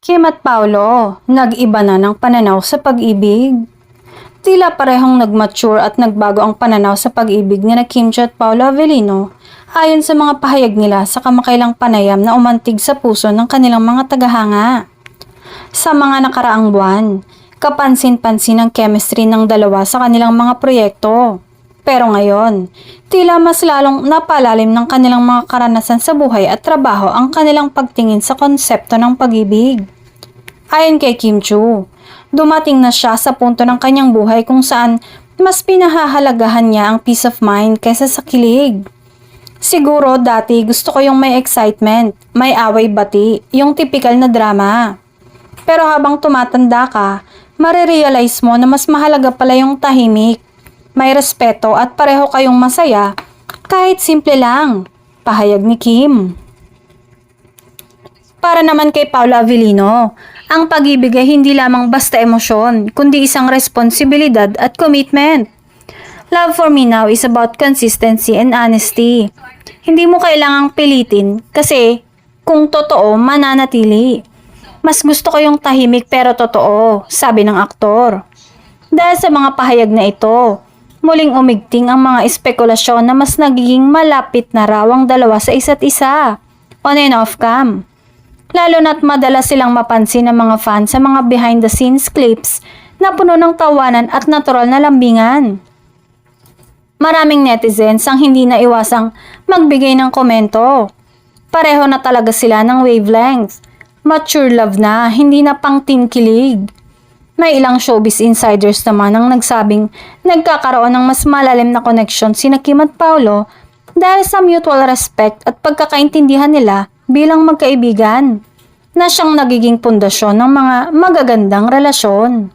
Kim at Paolo, nag-iba na ng pananaw sa pag-ibig. Tila parehong nag-mature at nagbago ang pananaw sa pag-ibig ni na Kim Chiu at Paolo Avellino ayon sa mga pahayag nila sa kamakailang panayam na umantig sa puso ng kanilang mga tagahanga. Sa mga nakaraang buwan, kapansin-pansin ang chemistry ng dalawa sa kanilang mga proyekto. Pero ngayon, tila mas lalong napalalim ng kanilang mga karanasan sa buhay at trabaho ang kanilang pagtingin sa konsepto ng pag-ibig. Ayon kay Kim Chiu, dumating na siya sa punto ng kanyang buhay kung saan mas pinahahalagahan niya ang peace of mind kaysa sa kilig. Siguro dati gusto ko yung may excitement, may away-bati, yung typical na drama. Pero habang tumatanda ka, marirealize mo na mas mahalaga pala yung tahimik, may respeto at pareho kayong masaya kahit simple lang, pahayag ni Kim. Para naman kay Paolo Avellino, ang pag-ibig ay hindi lamang basta emosyon, kundi isang responsibilidad at commitment. Love for me now is about consistency and honesty. Hindi mo kailangang pilitin kasi kung totoo, mananatili. Mas gusto ko yung tahimik pero totoo, sabi ng aktor. Dahil sa mga pahayag na ito, muling umigting ang mga espekulasyon na mas nagiging malapit na raw ang dalawa sa isa't isa, on and off cam. Lalo na't madalas silang mapansin ng mga fans sa mga behind-the-scenes clips na puno ng tawanan at natural na lambingan. Maraming netizens ang hindi naiwasang magbigay ng komento. Pareho na talaga sila ng wavelength. Mature love na, hindi na pang teen kilig. May ilang showbiz insiders naman ang nagsabing nagkakaroon ng mas malalim na connection sina Kim at Paolo dahil sa mutual respect at pagkakaintindihan nila bilang magkaibigan na siyang nagiging pundasyon ng mga magagandang relasyon.